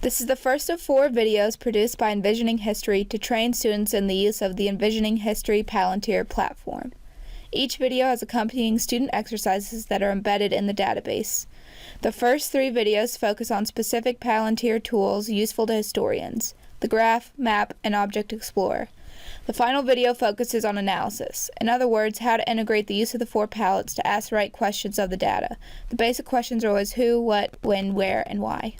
This is the first of 4 videos produced by Envisioning History to train students in the use of the Envisioning History Palantir platform. Each video has accompanying student exercises that are embedded in the database. The first 3 videos focus on specific Palantir tools useful to historians: the Graph, Map, and Object Explorer. The final video focuses on analysis. In other words, how to integrate the use of the 4 palettes to ask the right questions of the data. The basic questions are always who, what, when, where, and why.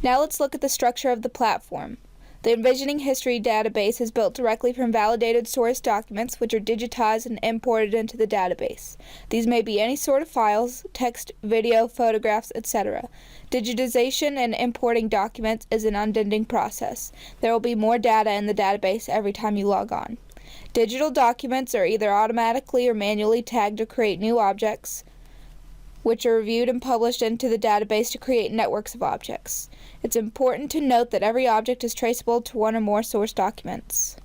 Now let's look at the structure of the platform. The Envisioning History database is built directly from validated source documents, which are digitized and imported into the database. These may be any sort of files: text, video, photographs, etc. Digitization and importing documents is an unending process. There will be more data in the database every time you log on. Digital documents are either automatically or manually tagged to create new objects, which are reviewed and published into the database to create networks of objects. It's important to note that every object is traceable to one or more source documents.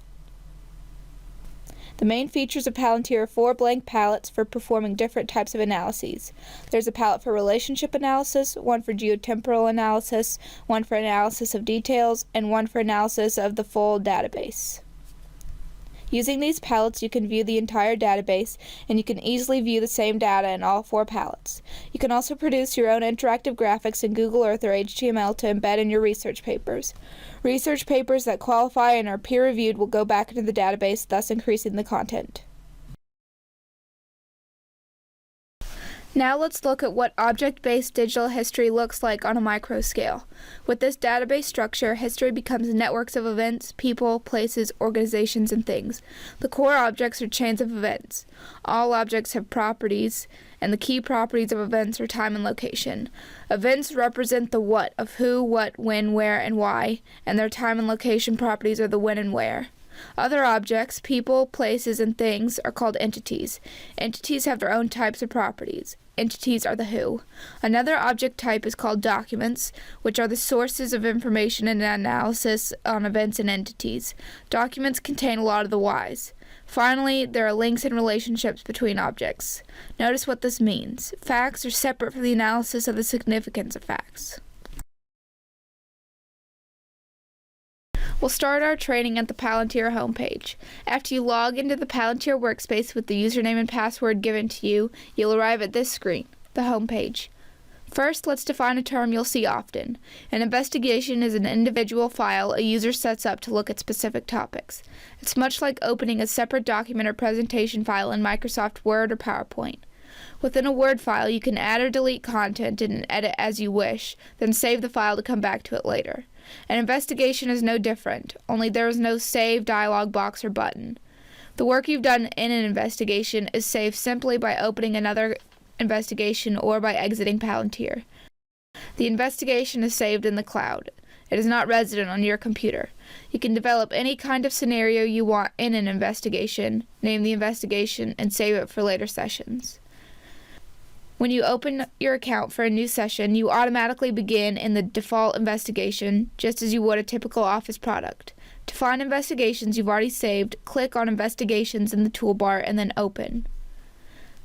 The main features of Palantir are 4 blank palettes for performing different types of analyses. There's a palette for relationship analysis, one for geotemporal analysis, one for analysis of details, and one for analysis of the full database. Using these palettes, you can view the entire database, and you can easily view the same data in all 4 palettes. You can also produce your own interactive graphics in Google Earth or HTML to embed in your research papers. Research papers that qualify and are peer-reviewed will go back into the database, thus increasing the content. Now let's look at what object-based digital history looks like on a micro scale. With this database structure, history becomes networks of events, people, places, organizations, and things. The core objects are chains of events. All objects have properties, and the key properties of events are time and location. Events represent the what of who, what, when, where, and why, and their time and location properties are the when and where. Other objects, people, places, and things are called entities. Entities have their own types of properties. Entities are the who. Another object type is called documents, which are the sources of information and analysis on events and entities. Documents contain a lot of the whys. Finally, there are links and relationships between objects. Notice what this means. Facts are separate from the analysis of the significance of facts. We'll start our training at the Palantir homepage. After you log into the Palantir workspace with the username and password given to you, you'll arrive at this screen, the homepage. First, let's define a term you'll see often. An investigation is an individual file a user sets up to look at specific topics. It's much like opening a separate document or presentation file in Microsoft Word or PowerPoint. Within a Word file, you can add or delete content and edit as you wish, then save the file to come back to it later. An investigation is no different, only there is no save dialog box or button. The work you've done in an investigation is saved simply by opening another investigation or by exiting Palantir. The investigation is saved in the cloud. It is not resident on your computer. You can develop any kind of scenario you want in an investigation, name the investigation, and save it for later sessions. When you open your account for a new session, you automatically begin in the default investigation, just as you would a typical Office product. To find investigations you've already saved, click on Investigations in the toolbar and then Open.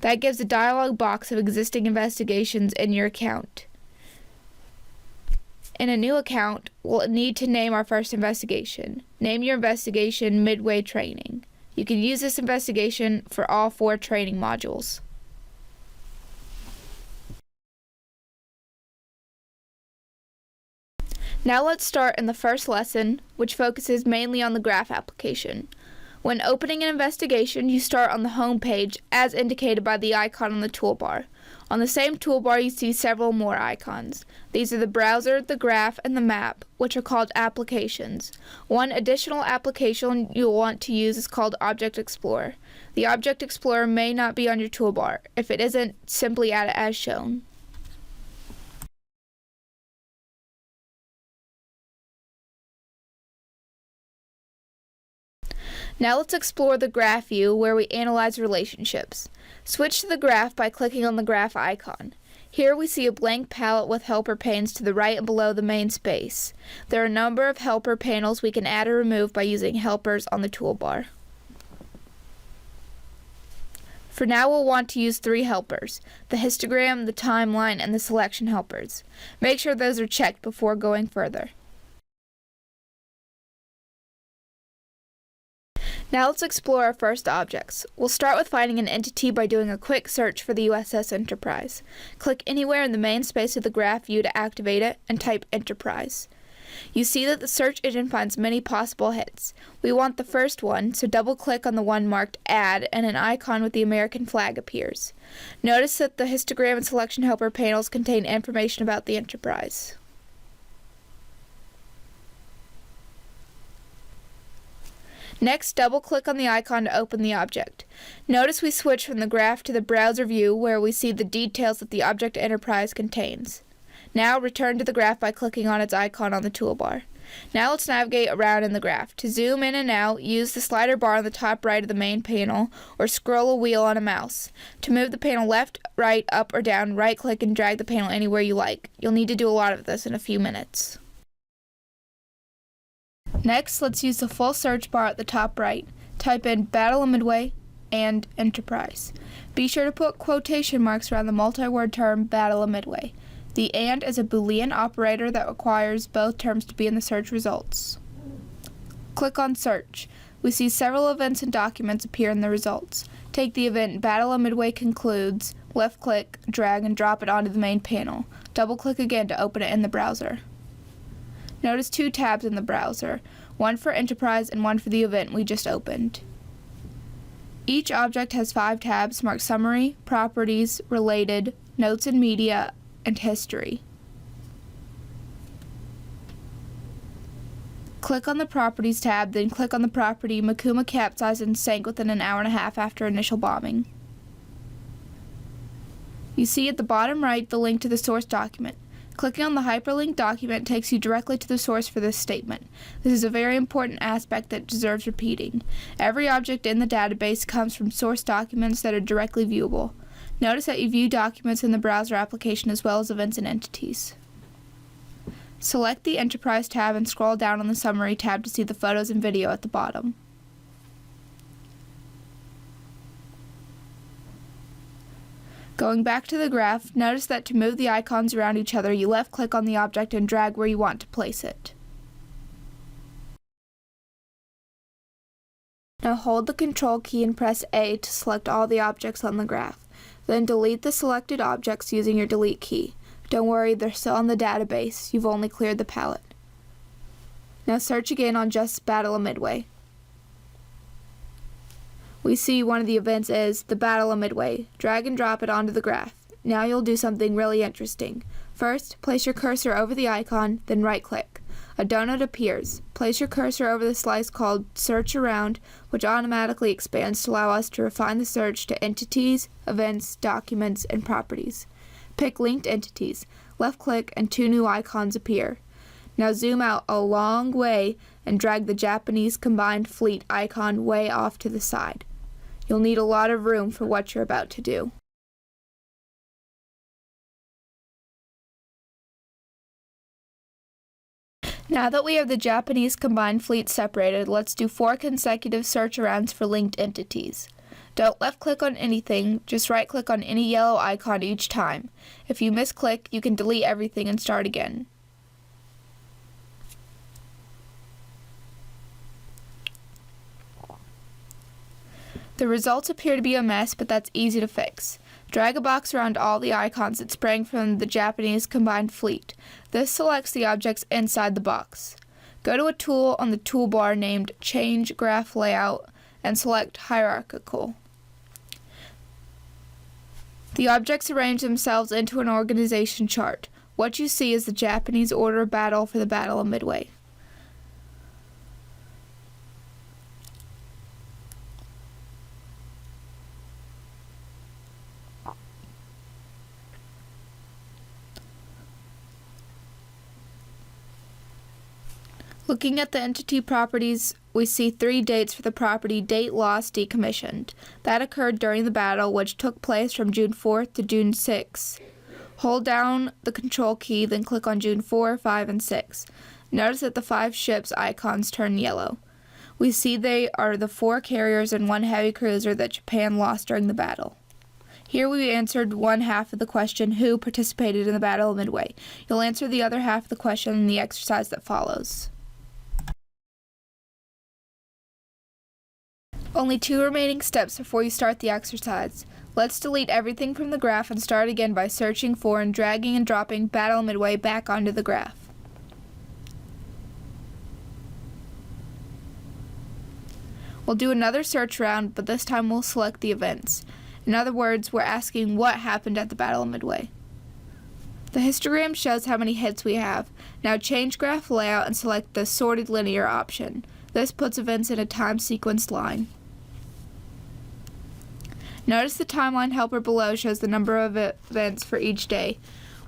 That gives a dialog box of existing investigations in your account. In a new account, we'll need to name our first investigation. Name your investigation Midway Training. You can use this investigation for all 4 training modules. Now let's start in the first lesson, which focuses mainly on the graph application. When opening an investigation, you start on the home page as indicated by the icon on the toolbar. On the same toolbar, you see several more icons. These are the browser, the graph, and the map, which are called applications. One additional application you'll want to use is called Object Explorer. The Object Explorer may not be on your toolbar. If it isn't, simply add it as shown. Now let's explore the graph view where we analyze relationships. Switch to the graph by clicking on the graph icon. Here we see a blank palette with helper panes to the right and below the main space. There are a number of helper panels we can add or remove by using helpers on the toolbar. For now, we'll want to use 3 helpers: the histogram, the timeline, and the selection helpers. Make sure those are checked before going further. Now let's explore our first objects. We'll start with finding an entity by doing a quick search for the USS Enterprise. Click anywhere in the main space of the graph view to activate it, and type Enterprise. You see that the search engine finds many possible hits. We want the first one, so double-click on the one marked Add, and an icon with the American flag appears. Notice that the histogram and selection helper panels contain information about the Enterprise. Next, double-click on the icon to open the object. Notice we switch from the graph to the browser view where we see the details that the object Enterprise contains. Now return to the graph by clicking on its icon on the toolbar. Now let's navigate around in the graph. To zoom in and out, use the slider bar on the top right of the main panel or scroll a wheel on a mouse. To move the panel left, right, up, or down, right-click and drag the panel anywhere you like. You'll need to do a lot of this in a few minutes. Next, let's use the full search bar at the top right. Type in Battle of Midway and Enterprise. Be sure to put quotation marks around the multi-word term Battle of Midway. The AND is a Boolean operator that requires both terms to be in the search results. Click on Search. We see several events and documents appear in the results. Take the event Battle of Midway concludes, left-click, drag, and drop it onto the main panel. Double-click again to open it in the browser. Notice 2 tabs in the browser, one for Enterprise and one for the event we just opened. Each object has 5 tabs marked Summary, Properties, Related, Notes and Media, and History. Click on the Properties tab, then click on the property Makuma capsized and sank within an hour and a half after initial bombing. You see at the bottom right the link to the source document. Clicking on the hyperlink document takes you directly to the source for this statement. This is a very important aspect that deserves repeating. Every object in the database comes from source documents that are directly viewable. Notice that you view documents in the browser application as well as events and entities. Select the Enterprise tab and scroll down on the Summary tab to see the photos and video at the bottom. Going back to the graph, notice that to move the icons around each other, you left-click on the object and drag where you want to place it. Now hold the Control key and press A to select all the objects on the graph. Then delete the selected objects using your Delete key. Don't worry, they're still in the database. You've only cleared the palette. Now search again on just Battle of Midway. We see one of the events is the Battle of Midway. Drag and drop it onto the graph. Now you'll do something really interesting. First, place your cursor over the icon, then right-click. A donut appears. Place your cursor over the slice called Search Around, which automatically expands to allow us to refine the search to entities, events, documents, and properties. Pick linked entities. Left-click and 2 new icons appear. Now zoom out a long way and drag the Japanese Combined Fleet icon way off to the side. You'll need a lot of room for what you're about to do. Now that we have the Japanese Combined Fleet separated, let's do 4 consecutive search arounds for linked entities. Don't left-click on anything, just right-click on any yellow icon each time. If you misclick, you can delete everything and start again. The results appear to be a mess, but that's easy to fix. Drag a box around all the icons that sprang from the Japanese Combined Fleet. This selects the objects inside the box. Go to a tool on the toolbar named Change Graph Layout and select Hierarchical. The objects arrange themselves into an organization chart. What you see is the Japanese order of battle for the Battle of Midway. Looking at the entity properties, we see 3 dates for the property Date Lost Decommissioned. That occurred during the battle, which took place from June 4th to June 6th. Hold down the Control key, then click on June 4, 5, and 6. Notice that the 5 ships icons turn yellow. We see they are the 4 carriers and 1 heavy cruiser that Japan lost during the battle. Here we answered one half of the question, who participated in the Battle of Midway. You'll answer the other half of the question in the exercise that follows. Only 2 remaining steps before you start the exercise. Let's delete everything from the graph and start again by searching for and dragging and dropping Battle of Midway back onto the graph. We'll do another search round, but this time we'll select the events. In other words, we're asking what happened at the Battle of Midway. The histogram shows how many hits we have. Now change graph layout and select the sorted linear option. This puts events in a time sequenced line. Notice the timeline helper below shows the number of events for each day.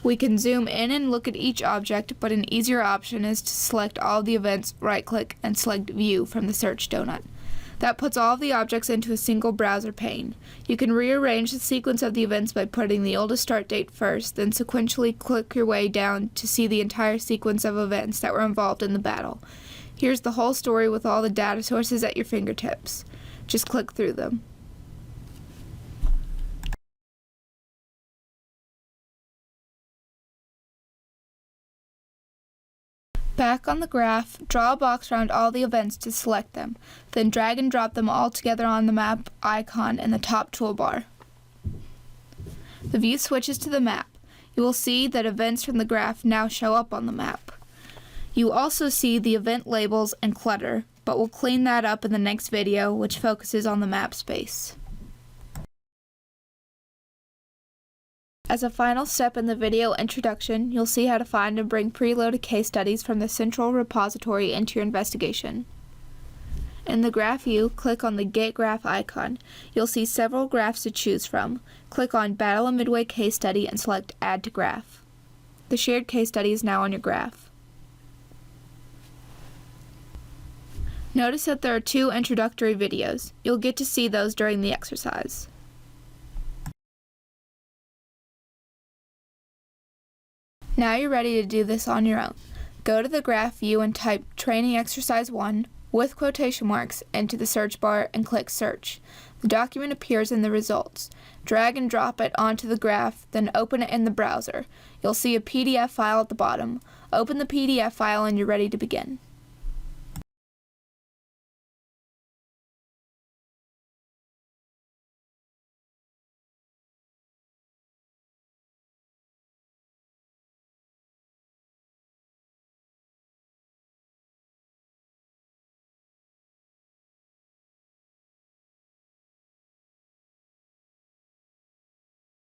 We can zoom in and look at each object, but an easier option is to select all of the events, right-click, and select View from the search donut. That puts all of the objects into a single browser pane. You can rearrange the sequence of the events by putting the oldest start date first, then sequentially click your way down to see the entire sequence of events that were involved in the battle. Here's the whole story with all the data sources at your fingertips. Just click through them. Back on the graph, draw a box around all the events to select them, then drag and drop them all together on the map icon in the top toolbar. The view switches to the map. You will see that events from the graph now show up on the map. You also see the event labels and clutter, but we'll clean that up in the next video, which focuses on the map space. As a final step in the video introduction, you'll see how to find and bring preloaded case studies from the central repository into your investigation. In the graph view, click on the Get Graph icon. You'll see several graphs to choose from. Click on Battle of Midway Case Study and select Add to Graph. The shared case study is now on your graph. Notice that there are 2 introductory videos. You'll get to see those during the exercise. Now you're ready to do this on your own. Go to the graph view and type Training Exercise 1 with quotation marks into the search bar and click Search. The document appears in the results. Drag and drop it onto the graph, then open it in the browser. You'll see a PDF file at the bottom. Open the PDF file and you're ready to begin.